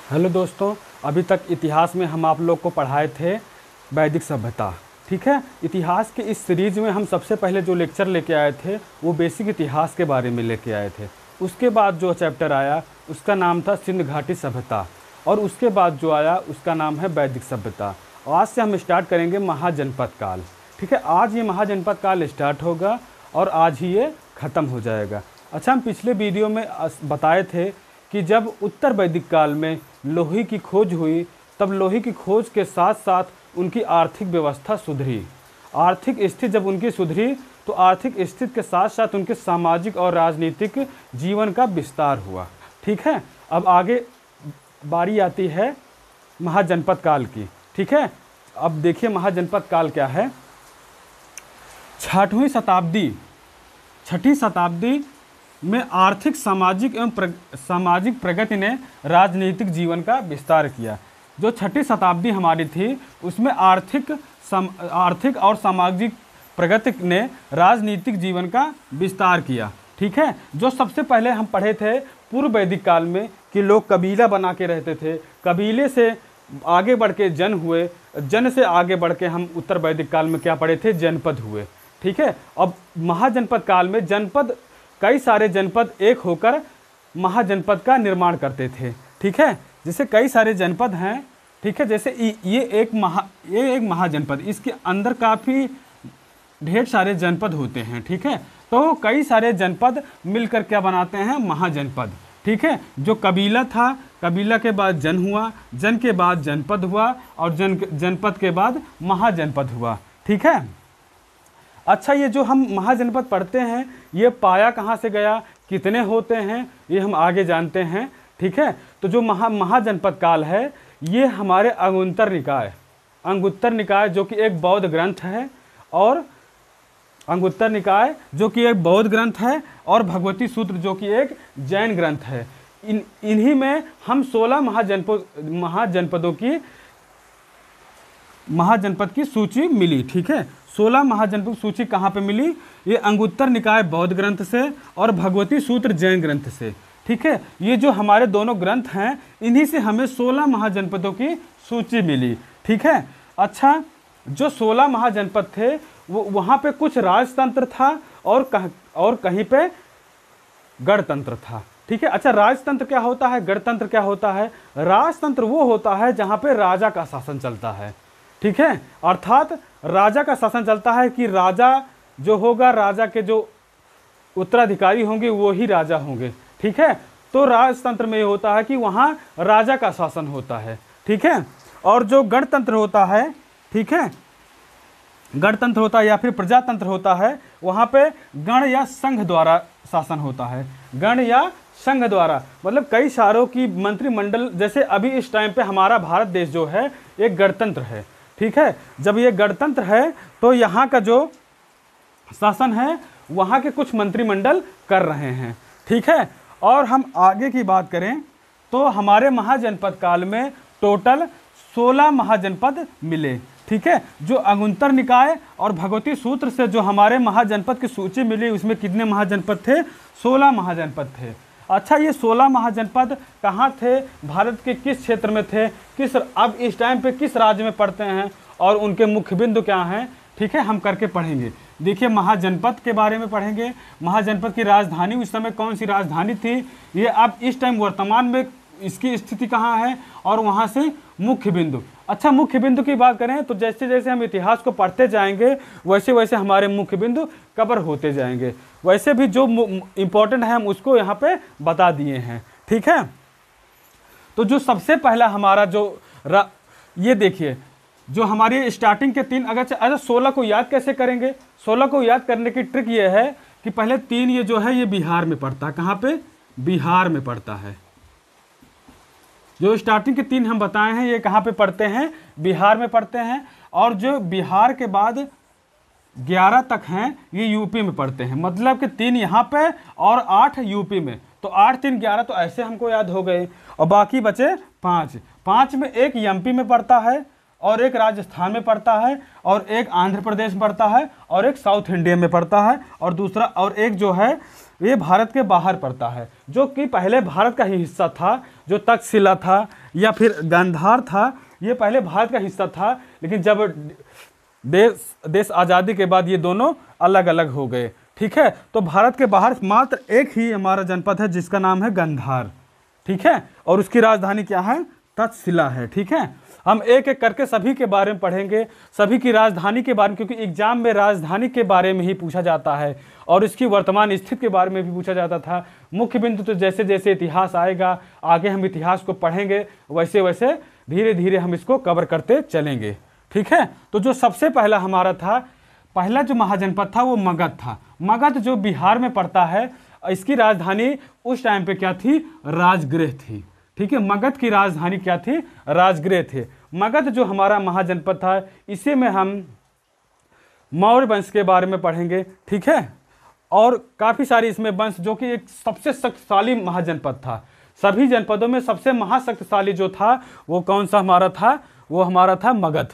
Hello दोस्तों, अभी तक इतिहास में हम आप लोग को पढ़ाए थे वैदिक सभ्यता। ठीक है, इतिहास के इस सीरीज में हम सबसे पहले जो लेक्चर लेके आए थे वो बेसिक इतिहास के बारे में लेके आए थे। उसके बाद जो चैप्टर आया उसका नाम था सिंध घाटी सभ्यता, और उसके बाद जो आया उसका नाम है वैदिक सभ्यता। और आज से हम स्टार्ट करेंगे महाजनपद काल। ठीक है, आज ये महाजनपद काल स्टार्ट होगा और आज ही ये ख़त्म हो जाएगा। अच्छा, हम पिछले वीडियो में बताए थे कि जब उत्तर वैदिक काल में लोहे की खोज हुई, तब लोहे की खोज के साथ साथ उनकी आर्थिक व्यवस्था सुधरी। आर्थिक स्थिति जब उनकी सुधरी तो आर्थिक स्थिति के साथ साथ उनके सामाजिक और राजनीतिक जीवन का विस्तार हुआ। ठीक है, अब आगे बारी आती है महाजनपद काल की। ठीक है, अब देखिए महाजनपद काल क्या है। छठी शताब्दी में आर्थिक सामाजिक एवं सामाजिक प्रगति ने राजनीतिक जीवन का विस्तार किया। जो छठी शताब्दी हमारी थी उसमें आर्थिक और सामाजिक प्रगति ने राजनीतिक जीवन का विस्तार किया। ठीक है, जो सबसे पहले हम पढ़े थे पूर्व वैदिक काल में कि लोग कबीला बना के रहते थे, कबीले से आगे बढ़ के जन हुए, जन से आगे बढ़ के हम उत्तर वैदिक काल में क्या पढ़े थे, जनपद हुए। ठीक है, अब महाजनपद काल में जनपद, कई सारे जनपद एक होकर महाजनपद का निर्माण करते थे। ठीक है, जैसे कई सारे जनपद हैं। ठीक है, जैसे ये एक महाजनपद, इसके अंदर काफ़ी ढेर सारे जनपद होते हैं। ठीक है, तो कई सारे जनपद मिलकर क्या बनाते हैं, महाजनपद। ठीक है, जो कबीला था, कबीला के बाद जन हुआ, जन के बाद जनपद हुआ, और जनपद के बाद महाजनपद हुआ। ठीक है, अच्छा, ये जो हम महाजनपद पढ़ते हैं ये पाया कहाँ से गया, कितने होते हैं, ये हम आगे जानते हैं। ठीक है, तो जो महाजनपद काल है ये हमारे अंगुत्तर निकाय जो कि एक बौद्ध ग्रंथ है, और अंगुत्तर निकाय जो कि एक बौद्ध ग्रंथ है, और भगवती सूत्र जो कि एक जैन ग्रंथ है। इन्हीं में हम 16 महाजनपद की सूची मिली। ठीक है, 16 महाजनपद सूची कहाँ पे मिली, ये अंगुत्तर निकाय बौद्ध ग्रंथ से और भगवती सूत्र जैन ग्रंथ से। ठीक है, ये जो हमारे दोनों ग्रंथ हैं इन्हीं से हमें 16 महाजनपदों की सूची मिली। ठीक है, अच्छा, जो 16 महाजनपद थे वो वहाँ पे कुछ राजतंत्र था और कहीं पे गणतंत्र था। ठीक है, अच्छा, राजतंत्र क्या होता है, गणतंत्र क्या होता है। राजतंत्र वो होता है जहाँ पे राजा का शासन चलता है। ठीक है, अर्थात राजा का शासन चलता है कि राजा जो होगा, राजा के जो उत्तराधिकारी होंगे वो ही राजा होंगे। ठीक है, तो राजतंत्र में ये होता है कि वहाँ राजा का शासन होता है। ठीक है, और जो गणतंत्र होता है, ठीक है, गणतंत्र होता है या फिर प्रजातंत्र होता है, वहाँ पे गण या संघ द्वारा शासन होता है। गण या संघ द्वारा मतलब कई सारों की मंत्रिमंडल, जैसे अभी इस टाइम पे हमारा भारत देश जो है एक गणतंत्र है। ठीक है, जब ये गणतंत्र है तो यहाँ का जो शासन है वहाँ के कुछ मंत्रिमंडल कर रहे हैं। ठीक है, और हम आगे की बात करें तो हमारे महाजनपद काल में टोटल 16 महाजनपद मिले। ठीक है, जो अंगुत्तर निकाय और भगवती सूत्र से जो हमारे महाजनपद की सूची मिली उसमें कितने महाजनपद थे, 16 महाजनपद थे। अच्छा, ये 16 महाजनपद कहाँ थे, भारत के किस क्षेत्र में थे, अब इस टाइम पे किस राज्य में पड़ते हैं, और उनके मुख्य बिंदु क्या हैं। ठीक है, हम करके पढ़ेंगे। देखिए, महाजनपद के बारे में पढ़ेंगे। महाजनपद की राजधानी उस समय कौन सी राजधानी थी, ये अब इस टाइम वर्तमान में इसकी स्थिति कहाँ है, और वहाँ से मुख्य बिंदु। अच्छा, मुख्य बिंदु की बात करें तो जैसे जैसे हम इतिहास को पढ़ते जाएंगे वैसे वैसे हमारे मुख्य बिंदु कवर होते जाएंगे। वैसे भी जो इम्पोर्टेंट है हम उसको यहाँ पे बता दिए हैं। ठीक है, तो जो सबसे पहला हमारा जो ये देखिए, जो हमारी स्टार्टिंग के 3 अगस्त, अच्छा 16 को याद कैसे करेंगे। 16 को याद करने की ट्रिक ये है कि पहले 3 ये जो है ये बिहार में पड़ता है। कहाँ पे, बिहार में पड़ता है। जो स्टार्टिंग के 3 हम बताए हैं ये कहाँ पे पढ़ते हैं, बिहार में पढ़ते हैं। और जो बिहार के बाद 11 तक हैं ये यूपी में पढ़ते हैं। मतलब कि 3 यहाँ पे और 8 यूपी में, तो 8 3 11 तो ऐसे हमको याद हो गए, और बाकी बचे 5 में एक एमपी में पढ़ता है, और एक राजस्थान में पढ़ता है, और एक आंध्र प्रदेश में पढ़ता है, और एक साउथ इंडिया में पढ़ता है, और दूसरा और एक जो है ये भारत के बाहर पड़ता है, जो कि पहले भारत का ही हिस्सा था। जो तक्षशिला था या फिर गांधार था, ये पहले भारत का हिस्सा था, लेकिन जब देश आज़ादी के बाद ये दोनों अलग अलग हो गए। ठीक है, तो भारत के बाहर मात्र एक ही हमारा जनपद है जिसका नाम है गांधार। ठीक है, और उसकी राजधानी क्या है? तक्षशिला है। ठीक है, हम एक एक करके सभी के बारे में पढ़ेंगे, सभी की राजधानी के बारे में, क्योंकि एग्जाम में राजधानी के बारे में ही पूछा जाता है और इसकी वर्तमान स्थिति के बारे में भी पूछा जाता था। मुख्य बिंदु तो जैसे जैसे इतिहास आएगा, आगे हम इतिहास को पढ़ेंगे, वैसे वैसे धीरे धीरे हम इसको कवर करते चलेंगे। ठीक है, तो जो सबसे पहला हमारा था, पहला जो महाजनपद था वो मगध था। मगध जो बिहार में पड़ता है, इसकी राजधानी उस टाइम पे क्या थी? राजगृह थी। ठीक है, मगध की राजधानी क्या थी? राजगृह थे। मगध जो हमारा महाजनपद था, इसी में हम मौर्य वंश के बारे में पढ़ेंगे। ठीक है, और काफ़ी सारी इसमें वंश, जो कि एक सबसे शक्तिशाली महाजनपद था। सभी जनपदों में सबसे महाशक्तिशाली जो था वो कौन सा हमारा था? वो हमारा था मगध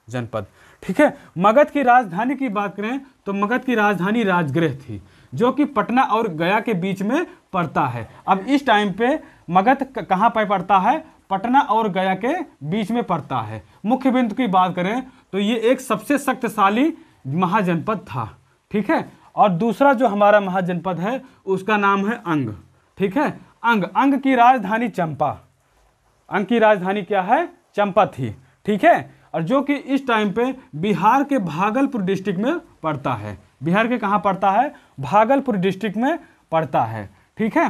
जनपद। ठीक है, मगध की राजधानी की बात करें तो मगध की राजधानी राजगृह थी, जो कि पटना और गया के बीच में पड़ता है। अब इस टाइम पे मगध कहाँ पर पड़ता है? पटना और गया के बीच में पड़ता है। मुख्य बिंदु की बात करें तो ये एक सबसे शक्तिशाली महाजनपद था। ठीक है, और दूसरा जो हमारा महाजनपद है उसका नाम है अंग। ठीक है, अंग की राजधानी चंपा। अंग की राजधानी क्या है? चंपा थी। ठीक है, और जो कि इस टाइम पे बिहार के भागलपुर डिस्ट्रिक्ट में पड़ता है। बिहार के कहाँ पड़ता है? भागलपुर डिस्ट्रिक्ट में पड़ता है। ठीक है,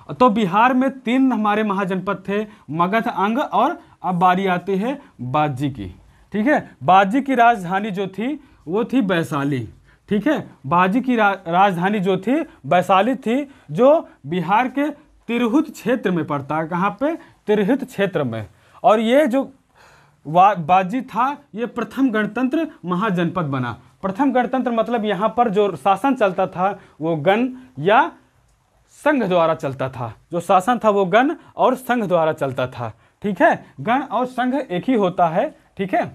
तो बिहार में 3 हमारे महाजनपद थे, मगध, अंग, और अब बारी आती है बाजी की। ठीक है, बाजी की राजधानी जो थी वो थी वैशाली। ठीक है, बाजी की राजधानी जो थी वैशाली थी, जो बिहार के तिरहुत क्षेत्र में पड़ता है। कहाँ पे? तिरहुत क्षेत्र में। और ये जो बाजी था, ये प्रथम गणतंत्र महाजनपद बना। प्रथम गणतंत्र मतलब यहाँ पर जो शासन चलता था वो गण या संघ द्वारा चलता था। जो शासन था वो गण और संघ द्वारा चलता था। ठीक है, गण और संघ एक ही होता है। ठीक है,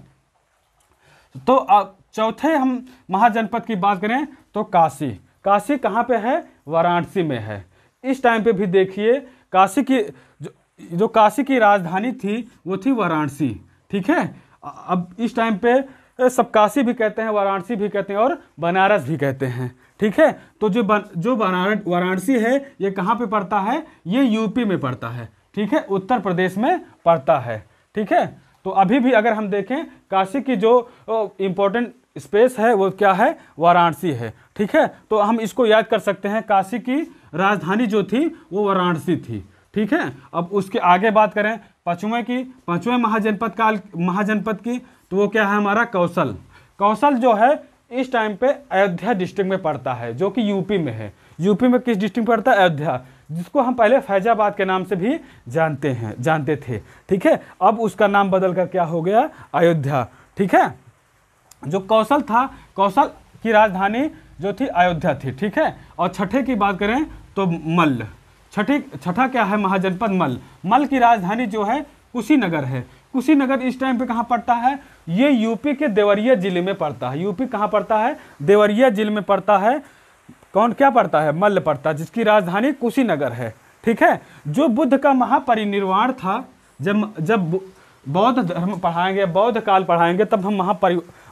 तो चौथे हम महाजनपद की बात करें तो काशी। काशी कहाँ पे है? वाराणसी में है। इस टाइम पे भी देखिए, काशी की जो काशी की राजधानी थी वो थी वाराणसी। ठीक है, अब इस टाइम पे सब काशी भी कहते हैं, वाराणसी भी कहते हैं और बनारस भी कहते हैं। ठीक है, तो जो वाराणसी है ये कहाँ पे पड़ता है? ये यूपी में पड़ता है। ठीक है, उत्तर प्रदेश में पड़ता है। ठीक है, तो अभी भी अगर हम देखें, काशी की जो इम्पोर्टेंट स्पेस है वो क्या है? वाराणसी है। ठीक है, तो हम इसको याद कर सकते हैं, काशी की राजधानी जो थी वो वाराणसी थी। ठीक है, अब उसके आगे बात करें पांचवें महाजनपद की, तो वो क्या है हमारा? कौशल। कौशल जो है इस टाइम पे अयोध्या डिस्ट्रिक्ट में पड़ता है, जो कि यूपी में है। यूपी में किस डिस्ट्रिक्ट में पड़ता है? अयोध्या, जिसको हम पहले फैजाबाद के नाम से भी जानते थे। ठीक है, अब उसका नाम बदल कर क्या हो गया? अयोध्या। ठीक है, जो कौशल था, कौशल की राजधानी जो थी अयोध्या थी। ठीक है, और छठे की बात करें तो मल्ल। छठा क्या है? महाजनपद मल्ल। मल्ल की राजधानी जो है कुशीनगर है। कुशीनगर इस टाइम पे कहाँ पड़ता है? ये यूपी के देवरिया जिले में पड़ता है। यूपी कहाँ पड़ता है? देवरिया जिले में पड़ता है। कौन क्या पड़ता है? मल्ल पड़ता है, जिसकी राजधानी कुशीनगर है। ठीक है, जो बुद्ध का महापरिनिर्वाण था, जब बौद्ध धर्म पढ़ाएंगे, बौद्ध काल पढ़ाएंगे, तब हम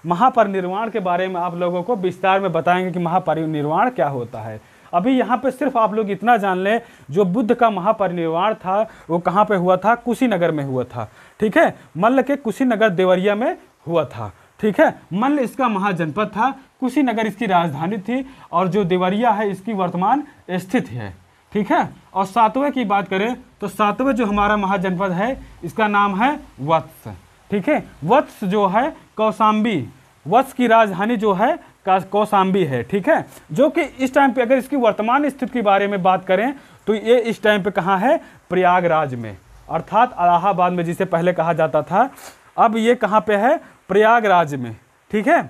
महापरिनिर्वाण के बारे में आप लोगों को विस्तार में बताएंगे कि महापरिनिर्वाण क्या होता है। अभी यहाँ पे सिर्फ आप लोग इतना जान लें, जो बुद्ध का महापरिनिर्वाण था वो कहाँ पे हुआ था? कुशीनगर में हुआ था। ठीक है, मल्ल के कुशीनगर देवरिया में हुआ था। ठीक है, मल्ल इसका महाजनपद था, कुशीनगर इसकी राजधानी थी, और जो देवरिया है इसकी वर्तमान स्थिति है। ठीक है, और सातवें की बात करें तो सातवें जो हमारा महाजनपद है इसका नाम है वत्स। ठीक है, वत्स जो है कौशाम्बी, वत्स की राजधानी जो है कौशाम्बी है। ठीक है, जो कि इस टाइम पे अगर इसकी वर्तमान स्थिति के बारे में बात करें तो ये इस टाइम पे कहाँ है? प्रयागराज में, अर्थात इलाहाबाद में जिसे पहले कहा जाता था, अब ये कहाँ पे है? प्रयागराज में। ठीक है,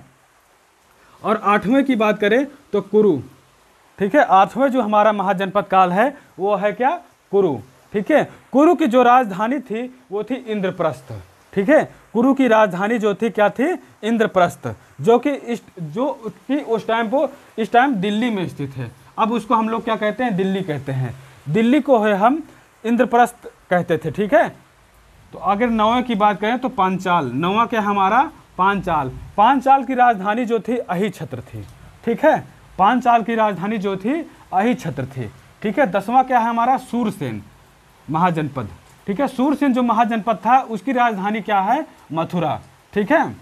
और आठवें की बात करें तो कुरु। ठीक है, आठवें जो हमारा महाजनपद काल है वो है क्या? कुरु। ठीक है, कुरु की जो राजधानी थी वो थी इंद्रप्रस्थ। ठीक है, कुरु की राजधानी जो थी क्या थी? इंद्रप्रस्थ, जो कि उस टाइम दिल्ली में स्थित है। अब उसको हम लोग क्या कहते हैं, दिल्ली कहते हैं। दिल्ली को है हम इंद्रप्रस्थ कहते थे, ठीक है। तो अगर नौवें की बात करें तो पांचाल, नौवां क्या हमारा पांचाल। पांचाल की राजधानी जो थी अहिछत्र थी, ठीक है। पांचाल की राजधानी जो थी अहिछत्र थी, ठीक है। 10वां क्या है हमारा सूरसेन महाजनपद, ठीक है। सूरसेन जो महाजनपद था उसकी राजधानी क्या है, मथुरा, ठीक है।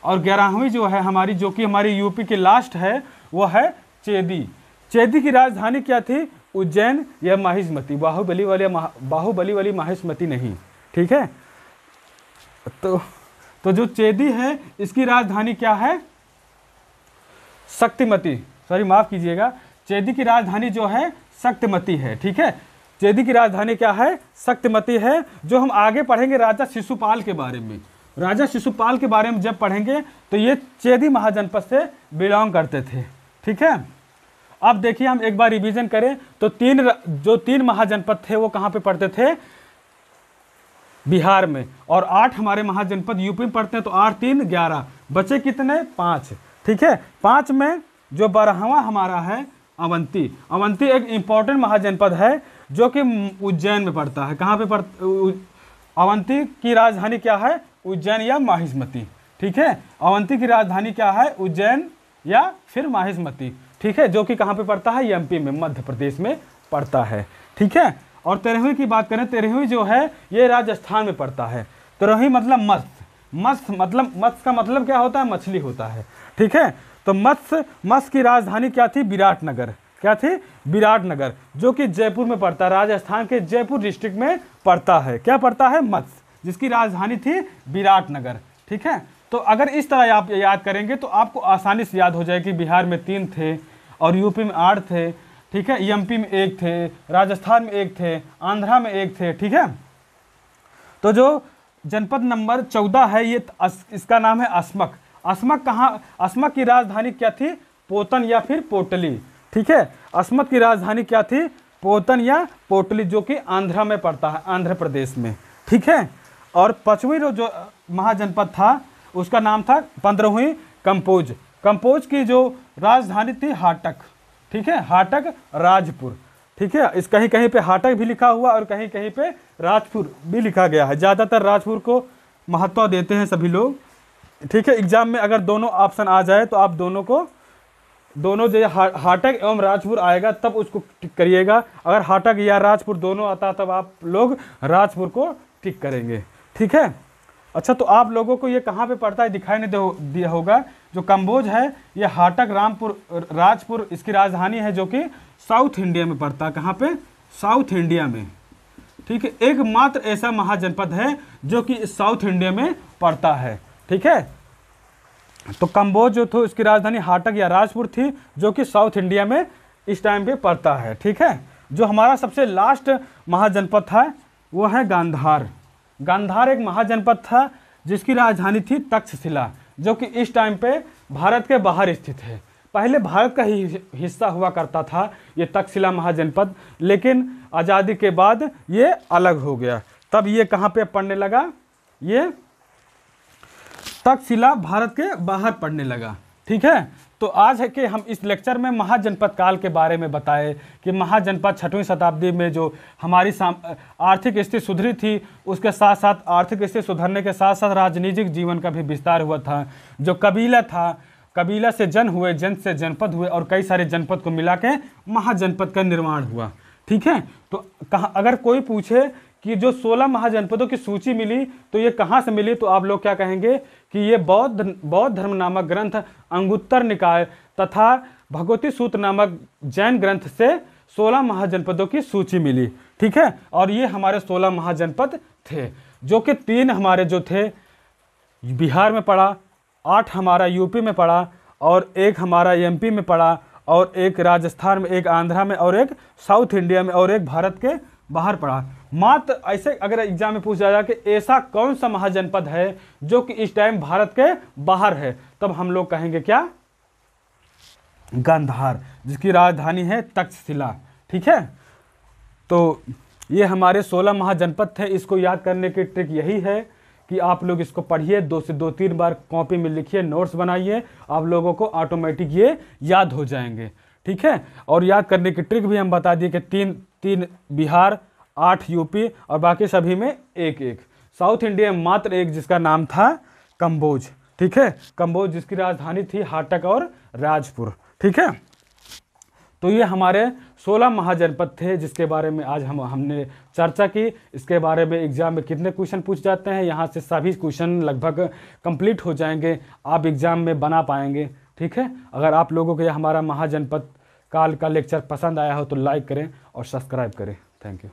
और 11वीं जो है हमारी, जो कि हमारी यूपी की लास्ट है, वो है चेदी। चेदी की राजधानी क्या थी, उज्जैन या माहिष्मती, बाहुबली वाली माहिष्मती नहीं, ठीक है। तो जो चेदी है इसकी राजधानी क्या है, शक्तिमती, सॉरी माफ कीजिएगा, चेदी की राजधानी जो है शक्तिमती है, ठीक है। चेदी की राजधानी क्या है, शक्तिमती है। जो हम आगे पढ़ेंगे राजा शिशुपाल के बारे में, राजा शिशुपाल के बारे में जब पढ़ेंगे तो ये चेदी महाजनपद से बिलोंग करते थे, ठीक है। अब देखिए हम एक बार रिवीजन करें तो तीन महाजनपद थे वो कहाँ पे पढ़ते थे, बिहार में, और 8 हमारे महाजनपद यूपी में पढ़ते हैं। तो 8 3 11, बचे कितने, 5, ठीक है। 5 में जो 12वां हमारा है अवंती। अवंती एक इंपॉर्टेंट महाजनपद है जो कि उज्जैन में पड़ता है। कहाँ पे अवंती की राजधानी क्या है, उज्जैन या माहिष्मती, ठीक है। अवंती की राजधानी क्या है, उज्जैन या फिर माहिष्मती, ठीक है, जो कि कहाँ पे पड़ता है, एमपी में, मध्य प्रदेश में पड़ता है, ठीक है। और 13वीं की बात करें, 13वीं जो है ये राजस्थान में पड़ता है। 13वीं मतलब मत्स्य का मतलब क्या होता है, मछली होता है, ठीक है। तो मत्स्य की राजधानी क्या थी, विराटनगर, क्या थी, विराटनगर, जो कि जयपुर में पड़ता है, राजस्थान के जयपुर डिस्ट्रिक्ट में पड़ता है। क्या पड़ता है, मत्स्य, जिसकी राजधानी थी विराटनगर, ठीक है। तो अगर इस तरह आप याद करेंगे तो आपको आसानी से याद हो जाए कि बिहार में 3 थे और यूपी में 8 थे, ठीक है, एमपी में 1 थे, राजस्थान में 1 थे, आंध्रा में 1 थे, ठीक है। तो जो जनपद नंबर 14 है ये इसका नाम है अस्मक। अस्मक की राजधानी क्या थी, पोतन या फिर पोटली, ठीक है। अस्मक की राजधानी क्या थी, पोतन या पोटली, जो कि आंध्रा में पड़ता है, आंध्र प्रदेश में, ठीक है। और 5वीं जो महाजनपद था उसका नाम था 15वीं कंपोज। कंपोज की जो राजधानी थी हाटक, ठीक है, हाटक राजपुर, ठीक है। इस कहीं कहीं पे हाटक भी लिखा हुआ और कहीं कहीं पे राजपुर भी लिखा गया है। ज़्यादातर राजपुर को महत्व देते हैं सभी लोग, ठीक है। एग्जाम में अगर दोनों ऑप्शन आ जाए तो आप दोनों जो हाटक एवं राजपुर आएगा तब उसको टिक करिएगा। अगर हाटक या राजपुर दोनों आता तब आप लोग राजपुर को टिक करेंगे, ठीक है। अच्छा, तो आप लोगों को ये कहाँ पे पड़ता है दिखाई नहीं दिया होगा। जो कंबोज है ये हाटक राजपुर इसकी राजधानी है, जो कि साउथ इंडिया में पड़ता है। कहाँ पे, साउथ इंडिया में, ठीक है। एकमात्र ऐसा महाजनपद है जो कि साउथ इंडिया में पड़ता है, ठीक है। तो कंबोज जो थी इसकी राजधानी हाटक या राजपुर थी, जो कि साउथ इंडिया में इस टाइम पे पड़ता है, ठीक है। जो हमारा सबसे लास्ट महाजनपद था वो है गांधार। गांधार एक महाजनपद था जिसकी राजधानी थी तक्षशिला, जो कि इस टाइम पे भारत के बाहर स्थित है। पहले भारत का ही हिस्सा हुआ करता था ये तक्षशिला महाजनपद, लेकिन आज़ादी के बाद ये अलग हो गया। तब ये कहाँ पे पड़ने लगा, ये तक्षशिला भारत के बाहर पड़ने लगा, ठीक है। तो आज है कि हम इस लेक्चर में महाजनपद काल के बारे में बताए कि महाजनपद 6वीं शताब्दी में जो हमारी आर्थिक स्थिति सुधरी थी, उसके साथ साथ आर्थिक स्थिति सुधरने के साथ साथ राजनीतिक जीवन का भी विस्तार हुआ था। जो कबीला था, कबीला से जन हुए, जन से जनपद हुए और कई सारे जनपद को मिला के महाजनपद का निर्माण हुआ, ठीक है। तो अगर कोई पूछे कि जो 16 महाजनपदों की सूची मिली तो ये कहाँ से मिली, तो आप लोग क्या कहेंगे कि ये बौद्ध धर्म नामक ग्रंथ अंगुत्तर निकाय तथा भगवती सूत्र नामक जैन ग्रंथ से 16 महाजनपदों की सूची मिली, ठीक है। और ये हमारे 16 महाजनपद थे, जो कि 3 हमारे जो थे बिहार में पड़ा, 8 हमारा यूपी में पड़ा और 1 हमारा एमपी में पड़ा और 1 राजस्थान में, 1 आंध्रा में और 1 साउथ इंडिया में और 1 भारत के बाहर पड़ा। मात्र ऐसे अगर एग्जाम में पूछा जाए कि ऐसा कौन सा महाजनपद है जो कि इस टाइम भारत के बाहर है, तब हम लोग कहेंगे क्या, गांधार, जिसकी राजधानी है तक्षशिला, ठीक है। तो ये हमारे 16 महाजनपद थे। इसको याद करने की ट्रिक यही है कि आप लोग इसको पढ़िए, 2 से 2-3 बार कॉपी में लिखिए, नोट्स बनाइए, आप लोगों को ऑटोमेटिक ये याद हो जाएंगे, ठीक है। और याद करने की ट्रिक भी हम बता दिए कि 3 बिहार, 8 यूपी और बाकी सभी में 1-1। साउथ इंडिया में मात्र एक जिसका नाम था कंबोज, ठीक है, कंबोज जिसकी राजधानी थी हाटक और राजपुर, ठीक है। तो ये हमारे 16 महाजनपद थे जिसके बारे में आज हमने चर्चा की। इसके बारे में एग्जाम में कितने क्वेश्चन पूछ जाते हैं, यहाँ से सभी क्वेश्चन लगभग कंप्लीट हो जाएंगे, आप एग्जाम में बना पाएंगे, ठीक है। अगर आप लोगों को यह हमारा महाजनपद काल का लेक्चर पसंद आया हो तो लाइक करें और सब्सक्राइब करें। Thank you.